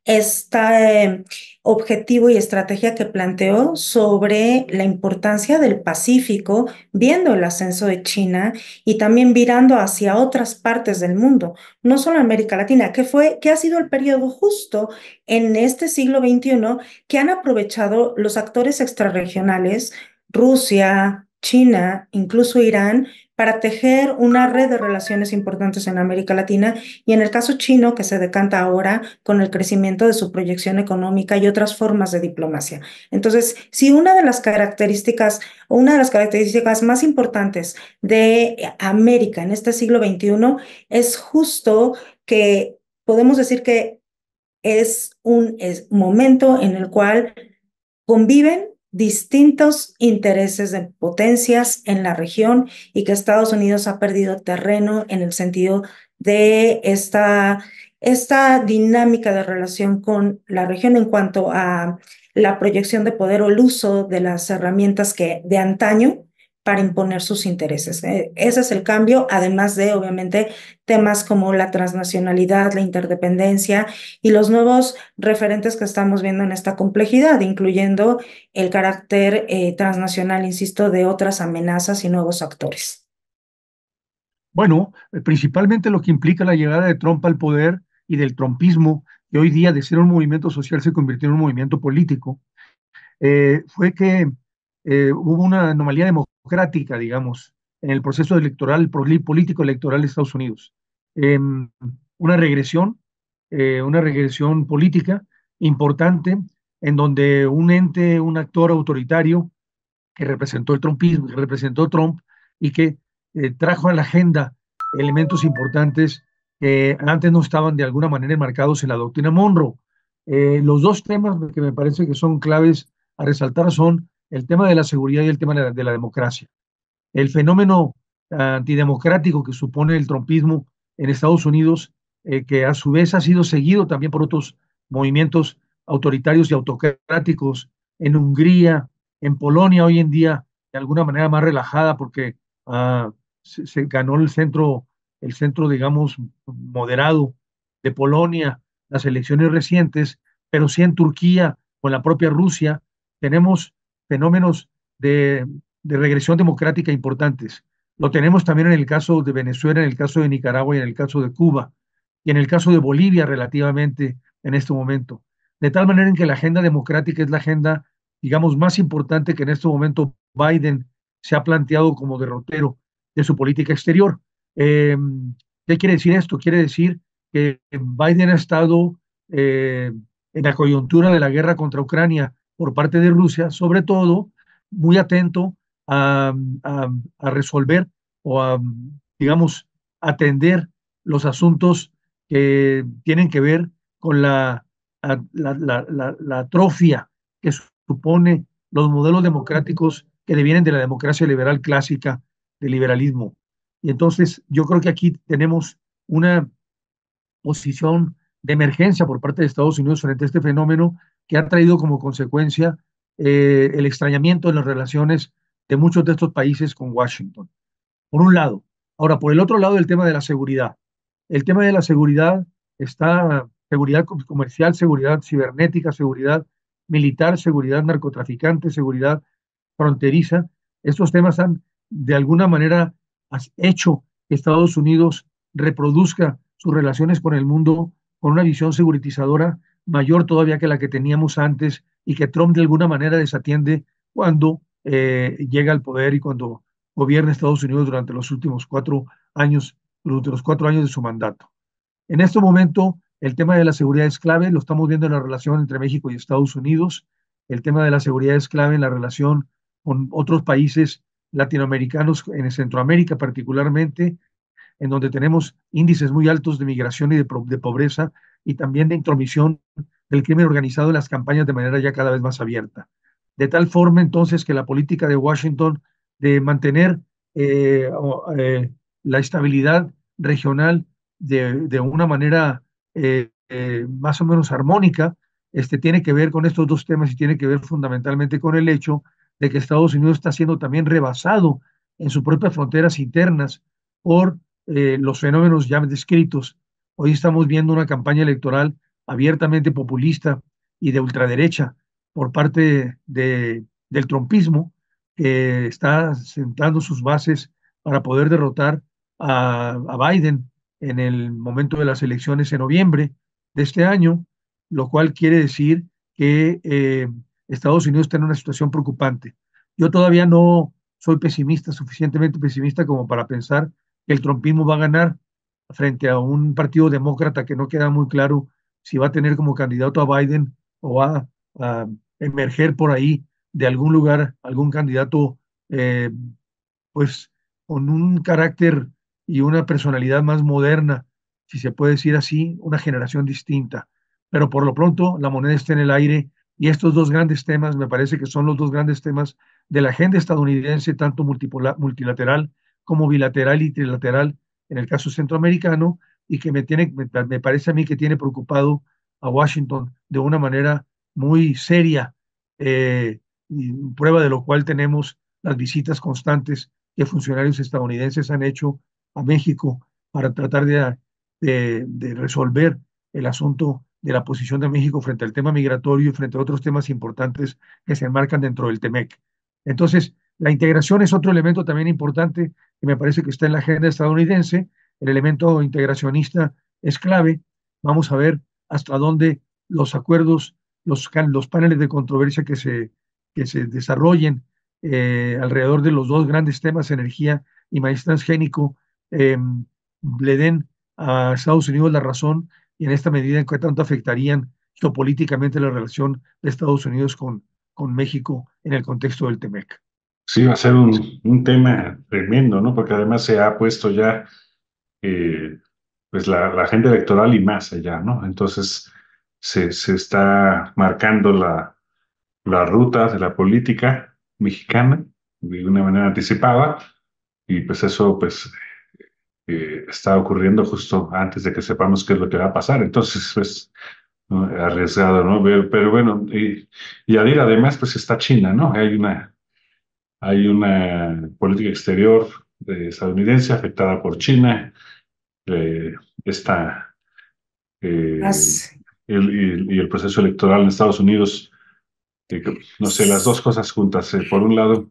este objetivo y estrategia que planteó sobre la importancia del Pacífico, viendo el ascenso de China y también virando hacia otras partes del mundo, no solo América Latina, que ha sido el periodo justo en este siglo XXI que han aprovechado los actores extrarregionales, Rusia, China, incluso Irán, para tejer una red de relaciones importantes en América Latina y en el caso chino, que se decanta ahora con el crecimiento de su proyección económica y otras formas de diplomacia. Entonces, si una de las características o una de las características más importantes de América en este siglo XXI es justo que podemos decir que es un momento en el cual conviven distintos intereses de potencias en la región y que Estados Unidos ha perdido terreno en el sentido de esta dinámica de relación con la región en cuanto a la proyección de poder o el uso de las herramientas que de antaño para imponer sus intereses. Ese es el cambio, además de, obviamente, temas como la transnacionalidad, la interdependencia y los nuevos referentes que estamos viendo en esta complejidad, incluyendo el carácter transnacional, insisto, de otras amenazas y nuevos actores. Bueno, principalmente lo que implica la llegada de Trump al poder y del trumpismo, que hoy día de ser un movimiento social se convirtió en un movimiento político, fue que hubo una anomalía democrática, digamos, en el proceso electoral, político electoral de Estados Unidos. Una una regresión política importante, en donde un ente, un actor autoritario que representó el trumpismo, que representó Trump y que trajo a la agenda elementos importantes que antes no estaban de alguna manera enmarcados en la doctrina Monroe. Los dos temas que me parece que son claves a resaltar son el tema de la seguridad y el tema de la democracia. El fenómeno antidemocrático que supone el trumpismo en Estados Unidos que a su vez ha sido seguido también por otros movimientos autoritarios y autocráticos en Hungría, en Polonia hoy en día, de alguna manera más relajada porque se ganó el centro, digamos, moderado de Polonia, las elecciones recientes, pero sí en Turquía o en la propia Rusia tenemos fenómenos de, de regresión democrática importantes. Lo tenemos también en el caso de Venezuela, en el caso de Nicaragua y en el caso de Cuba, y en el caso de Bolivia relativamente en este momento. De tal manera en que la agenda democrática es la agenda, digamos, más importante que en este momento Biden se ha planteado como derrotero de su política exterior. Eh, ¿Qué quiere decir esto? Quiere decir que Biden ha estado en la coyuntura de la guerra contra Ucrania por parte de Rusia, sobre todo muy atento a resolver o a, digamos, atender los asuntos que tienen que ver con la atrofia que supone los modelos democráticos que devienen de la democracia liberal clásica, del liberalismo. Y entonces yo creo que aquí tenemos una posición de emergencia por parte de Estados Unidos frente a este fenómeno que ha traído como consecuencia el extrañamiento en las relaciones de muchos de estos países con Washington, por un lado. Ahora, por el otro lado, el tema de la seguridad. El tema de la seguridad está seguridad comercial, seguridad cibernética, seguridad militar, seguridad narcotraficante, seguridad fronteriza. Estos temas han, de alguna manera, hecho que Estados Unidos reproduzca sus relaciones con el mundo con una visión seguritizadora mayor todavía que la que teníamos antes y que Trump de alguna manera desatiende cuando llega al poder y cuando gobierna Estados Unidos durante los últimos 4 años, durante los 4 años de su mandato. En este momento, el tema de la seguridad es clave, lo estamos viendo en la relación entre México y Estados Unidos. El tema de la seguridad es clave en la relación con otros países latinoamericanos, en Centroamérica particularmente, en donde tenemos índices muy altos de migración y de pobreza y también de intromisión del crimen organizado en las campañas de manera ya cada vez más abierta. De tal forma entonces que la política de Washington de mantener la estabilidad regional de una manera más o menos armónica, tiene que ver con estos dos temas y tiene que ver fundamentalmente con el hecho de que Estados Unidos está siendo también rebasado en sus propias fronteras internas por los fenómenos ya descritos. Hoy estamos viendo una campaña electoral abiertamente populista y de ultraderecha por parte del trumpismo, que está sentando sus bases para poder derrotar a Biden en el momento de las elecciones en noviembre de este año, lo cual quiere decir que Estados Unidos está en una situación preocupante. Yo todavía no soy pesimista, suficientemente pesimista como para pensar que el trumpismo va a ganar frente a un partido demócrata que no queda muy claro si va a tener como candidato a Biden o va a emerger por ahí de algún lugar, algún candidato eh, pues con un carácter y una personalidad más moderna, si se puede decir así, una generación distinta. Pero por lo pronto la moneda está en el aire y estos dos grandes temas me parece que son los dos grandes temas de la agenda estadounidense, tanto multilateral como bilateral y trilateral en el caso centroamericano, y que me parece a mí que tiene preocupado a Washington de una manera muy seria, y prueba de lo cual tenemos las visitas constantes que funcionarios estadounidenses han hecho a México para tratar de resolver el asunto de la posición de México frente al tema migratorio y frente a otros temas importantes que se enmarcan dentro del TEMEC. Entonces, la integración es otro elemento también importante que me parece que está en la agenda estadounidense. El elemento integracionista es clave. Vamos a ver hasta dónde los acuerdos, los paneles de controversia que se desarrollen alrededor de los dos grandes temas, energía y maíz transgénico, le den a Estados Unidos la razón y en esta medida en qué tanto afectarían geopolíticamente la relación de Estados Unidos con México en el contexto del TEMEC. Sí, va a ser un tema tremendo, ¿no? Porque además se ha puesto ya eh, pues la agenda electoral y más allá, ¿no? Entonces se está marcando la ruta de la política mexicana de una manera anticipada y pues eso pues está ocurriendo justo antes de que sepamos qué es lo que va a pasar. Entonces, pues, ¿no? Arriesgado, ¿no? Pero bueno, y además, pues está China, ¿no? Hay una política exterior estadounidense afectada por China. Está eh, As- y el proceso electoral en Estados Unidos, no sé, las dos cosas juntas. Por un lado,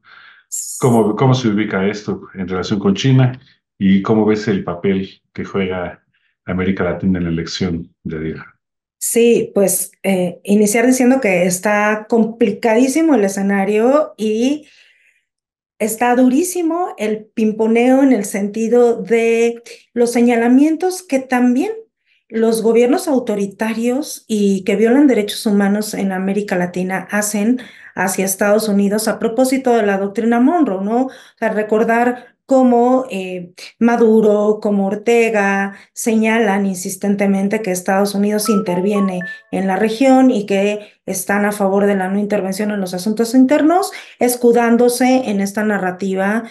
¿cómo se ubica esto en relación con China y cómo ves el papel que juega América Latina en la elección de ayer? Sí, pues iniciar diciendo que está complicadísimo el escenario y está durísimo el pimponeo en el sentido de los señalamientos que también los gobiernos autoritarios y que violan derechos humanos en América Latina hacen hacia Estados Unidos a propósito de la doctrina Monroe, ¿no? O sea, recordar cómo Maduro, como Ortega, señalan insistentemente que Estados Unidos interviene en la región y que están a favor de la no intervención en los asuntos internos, escudándose en esta narrativa,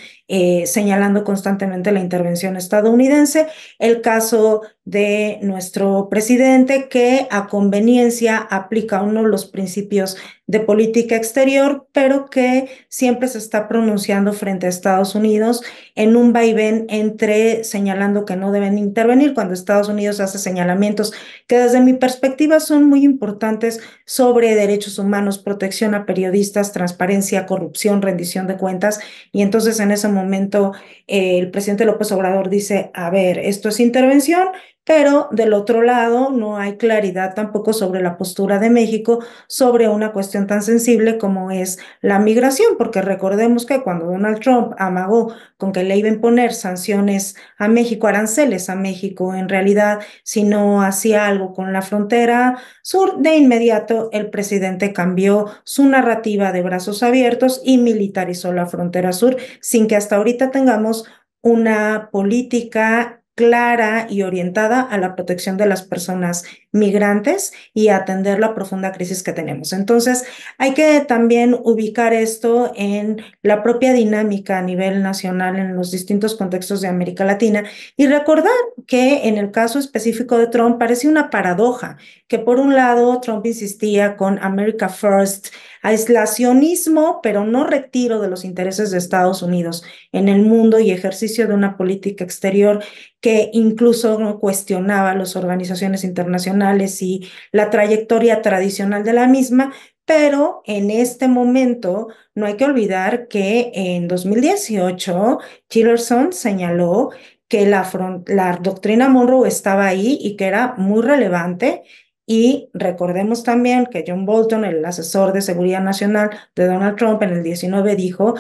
señalando constantemente la intervención estadounidense. El caso de nuestro presidente, que a conveniencia aplica uno de los principios de política exterior, pero que siempre se está pronunciando frente a Estados Unidos en un vaivén entre señalando que no deben intervenir cuando Estados Unidos hace señalamientos que desde mi perspectiva son muy importantes sobre derechos humanos, protección a periodistas, transparencia, corrupción, rendición de cuentas. Y entonces en ese momento el presidente López Obrador dice, a ver, esto es intervención, pero del otro lado no hay claridad tampoco sobre la postura de México sobre una cuestión tan sensible como es la migración, porque recordemos que cuando Donald Trump amagó con que le iba a imponer sanciones a México, aranceles a México, en realidad, si no hacía algo con la frontera sur, de inmediato el presidente cambió su narrativa de brazos abiertos y militarizó la frontera sur, sin que hasta ahorita tengamos una política clara y orientada a la protección de las personas migrantes y a atender la profunda crisis que tenemos. Entonces, hay que también ubicar esto en la propia dinámica a nivel nacional en los distintos contextos de América Latina y recordar que en el caso específico de Trump parece una paradoja, que por un lado Trump insistía con America First, aislacionismo, pero no retiro de los intereses de Estados Unidos en el mundo y ejercicio de una política exterior que incluso no cuestionaba las organizaciones internacionales y la trayectoria tradicional de la misma, pero en este momento no hay que olvidar que en 2018 Tillerson señaló que la doctrina Monroe estaba ahí y que era muy relevante. Y recordemos también que John Bolton, el asesor de seguridad nacional de Donald Trump en el 19, dijo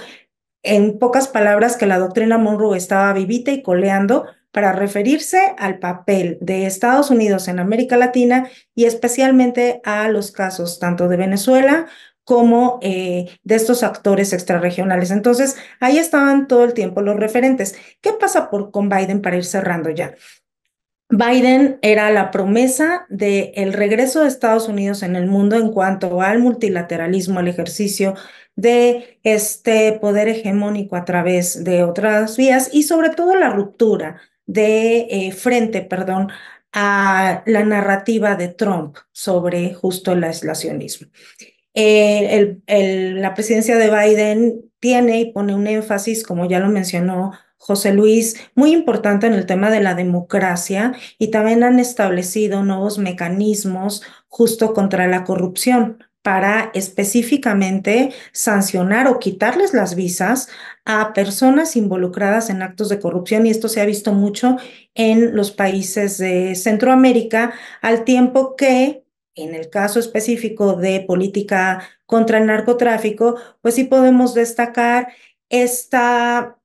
en pocas palabras que la doctrina Monroe estaba vivita y coleando para referirse al papel de Estados Unidos en América Latina y especialmente a los casos tanto de Venezuela como de estos actores extrarregionales. Entonces, ahí estaban todo el tiempo los referentes. ¿Qué pasa con Biden para ir cerrando ya? Biden era la promesa del regreso de Estados Unidos en el mundo en cuanto al multilateralismo, al ejercicio de este poder hegemónico a través de otras vías y sobre todo la ruptura de frente, perdón, a la narrativa de Trump sobre justo el aislacionismo. La presidencia de Biden tiene y pone un énfasis, como ya lo mencionó José Luis, muy importante en el tema de la democracia y también han establecido nuevos mecanismos justo contra la corrupción para específicamente sancionar o quitarles las visas a personas involucradas en actos de corrupción y esto se ha visto mucho en los países de Centroamérica, al tiempo que en el caso específico de política contra el narcotráfico, pues sí podemos destacar esta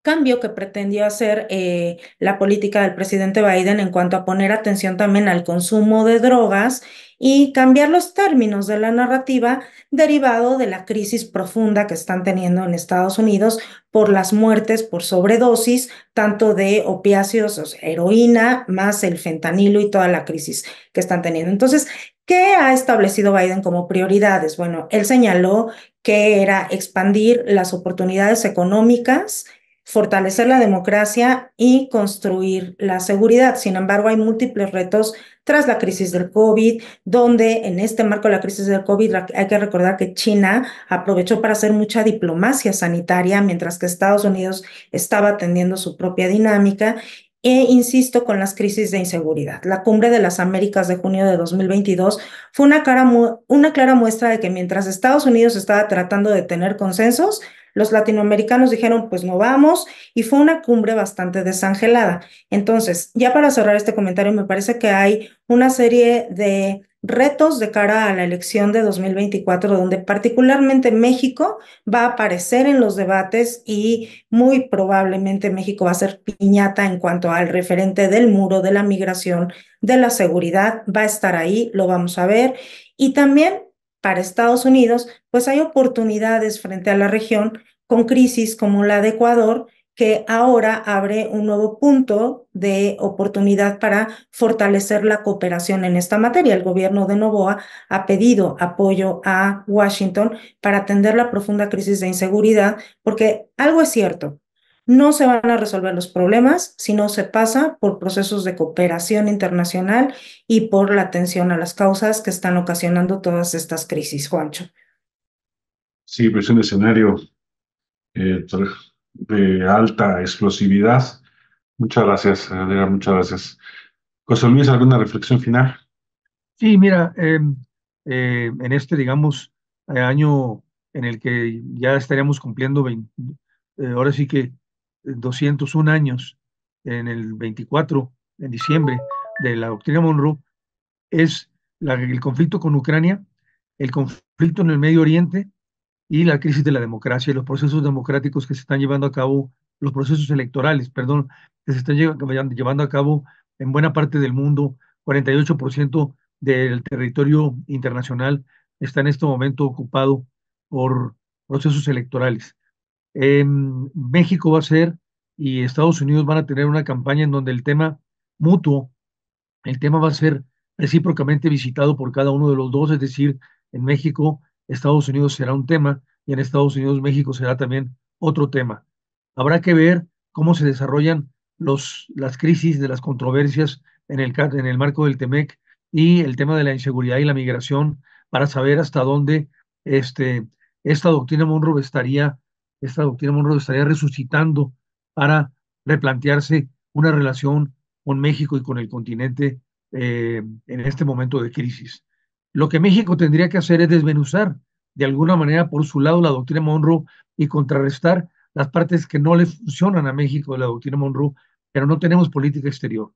cambio que pretendió hacer la política del presidente Biden en cuanto a poner atención también al consumo de drogas y cambiar los términos de la narrativa derivado de la crisis profunda que están teniendo en Estados Unidos por las muertes por sobredosis, tanto de opiáceos, o sea, heroína, más el fentanilo y toda la crisis que están teniendo. Entonces, ¿qué ha establecido Biden como prioridades? Bueno, él señaló que era expandir las oportunidades económicas fortalecer la democracia y construir la seguridad. Sin embargo, hay múltiples retos tras la crisis del COVID, donde en este marco de la crisis del COVID hay que recordar que China aprovechó para hacer mucha diplomacia sanitaria, mientras que Estados Unidos estaba atendiendo su propia dinámica. E insisto con las crisis de inseguridad. La Cumbre de las Américas de junio de 2022 fue una clara muestra de que mientras Estados Unidos estaba tratando de tener consensos, los latinoamericanos dijeron, pues no vamos, y fue una cumbre bastante desangelada. Entonces, ya para cerrar este comentario, me parece que hay una serie de retos de cara a la elección de 2024, donde particularmente México va a aparecer en los debates y muy probablemente México va a ser piñata en cuanto al referente del muro, de la migración, de la seguridad, va a estar ahí, lo vamos a ver. Y también para Estados Unidos, pues hay oportunidades frente a la región con crisis como la de Ecuador, que ahora abre un nuevo punto de oportunidad para fortalecer la cooperación en esta materia. El gobierno de Noboa ha pedido apoyo a Washington para atender la profunda crisis de inseguridad, porque algo es cierto, no se van a resolver los problemas si no se pasa por procesos de cooperación internacional y por la atención a las causas que están ocasionando todas estas crisis, Juancho. Sí, pues un escenario eh, de alta explosividad. Muchas gracias, Adrián, muchas gracias. José Luis, ¿alguna reflexión final? Sí, mira, en este, digamos, año en el que ya estaríamos cumpliendo ahora sí que 201 años, en el 24 en diciembre, de la doctrina Monroe, es el conflicto con Ucrania, el conflicto en el Medio Oriente y la crisis de la democracia y los procesos democráticos que se están llevando a cabo, los procesos electorales, perdón, que se están llevando a cabo en buena parte del mundo. 48% del territorio internacional está en este momento ocupado por procesos electorales. México va a ser y Estados Unidos van a tener una campaña en donde el tema mutuo, el tema va a ser recíprocamente visitado por cada uno de los dos, es decir, en México, Estados Unidos será un tema y en Estados Unidos, México será también otro tema. Habrá que ver cómo se desarrollan las crisis de las controversias en el marco del TEMEC y el tema de la inseguridad y la migración para saber hasta dónde este, esta doctrina Monroe estaría resucitando para replantearse una relación con México y con el continente en este momento de crisis. Lo que México tendría que hacer es desmenuzar de alguna manera por su lado la doctrina Monroe y contrarrestar las partes que no le funcionan a México de la doctrina Monroe, pero no tenemos política exterior.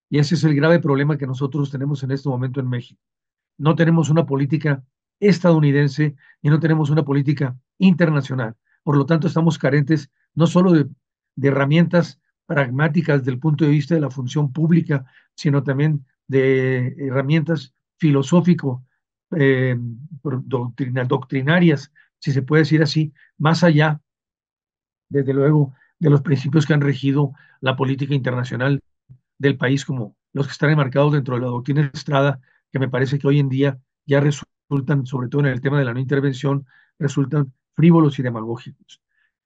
Y ese es el grave problema que nosotros tenemos en este momento en México. No tenemos una política estadounidense y no tenemos una política internacional. Por lo tanto, estamos carentes no solo de herramientas pragmáticas del punto de vista de la función pública, sino también de herramientas filosófico, doctrinarias, si se puede decir así, más allá, desde luego, de los principios que han regido la política internacional del país, como los que están enmarcados dentro de la doctrina Estrada, que me parece que hoy en día ya resultan, sobre todo en el tema de la no intervención, resultan frívolos y demagógicos.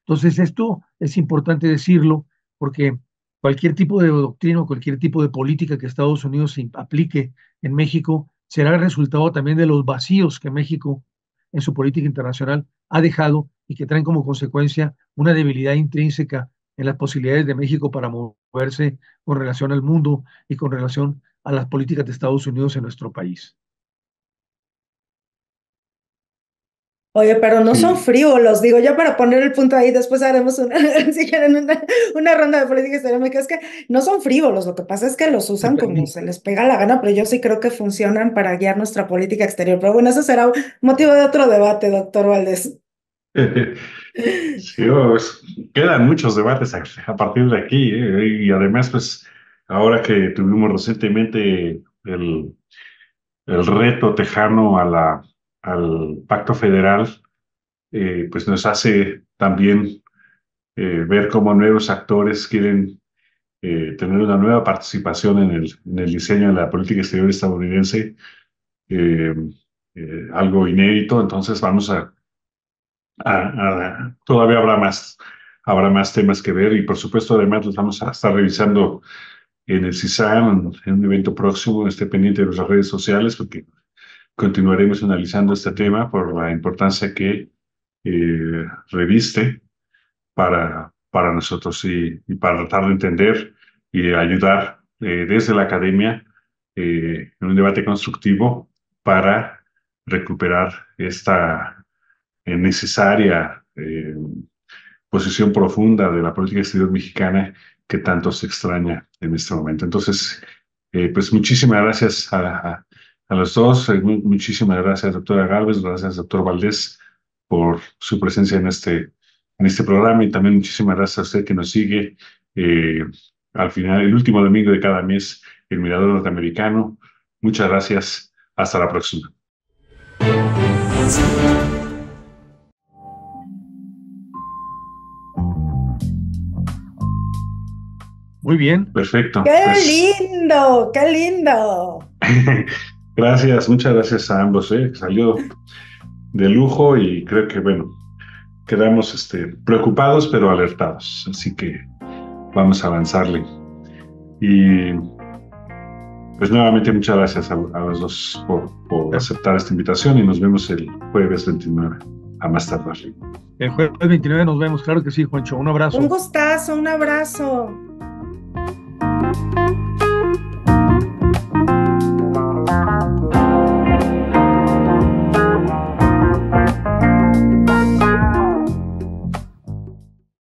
Entonces, esto es importante decirlo porque cualquier tipo de doctrina o cualquier tipo de política que Estados Unidos aplique en México será el resultado también de los vacíos que México en su política internacional ha dejado y que traen como consecuencia una debilidad intrínseca en las posibilidades de México para moverse con relación al mundo y con relación a las políticas de Estados Unidos en nuestro país. Oye, pero no son Sí. frívolos, digo, ya para poner el punto ahí, después haremos si quieren una ronda de política exterior, es que no son frívolos, lo que pasa es que los usan como se les pega la gana, pero yo sí creo que funcionan para guiar nuestra política exterior. Pero bueno, eso será motivo de otro debate, doctor Valdés. Sí, quedan muchos debates a partir de aquí, y además, pues, ahora que tuvimos recientemente el reto tejano al Pacto Federal, pues nos hace también ver cómo nuevos actores quieren tener una nueva participación en el diseño de la política exterior estadounidense, eh, algo inédito. Entonces todavía habrá más temas que ver y por supuesto además los vamos a estar revisando en el CISAN, en un evento próximo. Esté pendiente de nuestras redes sociales porque continuaremos analizando este tema por la importancia que reviste para nosotros y para tratar de entender y ayudar desde la academia en un debate constructivo para recuperar esta necesaria posición profunda de la política exterior mexicana que tanto se extraña en este momento. Entonces, pues muchísimas gracias a los dos, muchísimas gracias, doctora Gálvez, gracias, doctor Valdés, por su presencia en este programa y también muchísimas gracias a usted que nos sigue al final, el último domingo de cada mes, el Mirador Norteamericano. Muchas gracias, hasta la próxima. Muy bien. Perfecto. ¡Qué lindo! ¡Qué lindo! Gracias, muchas gracias a ambos. Salió de lujo y creo que, bueno, quedamos preocupados pero alertados. Así que vamos a avanzarle. Y pues nuevamente muchas gracias a los dos por aceptar esta invitación y nos vemos el jueves 29, a más tardar. El jueves 29 nos vemos, claro que sí, Juancho. Un abrazo. Un gustazo, un abrazo.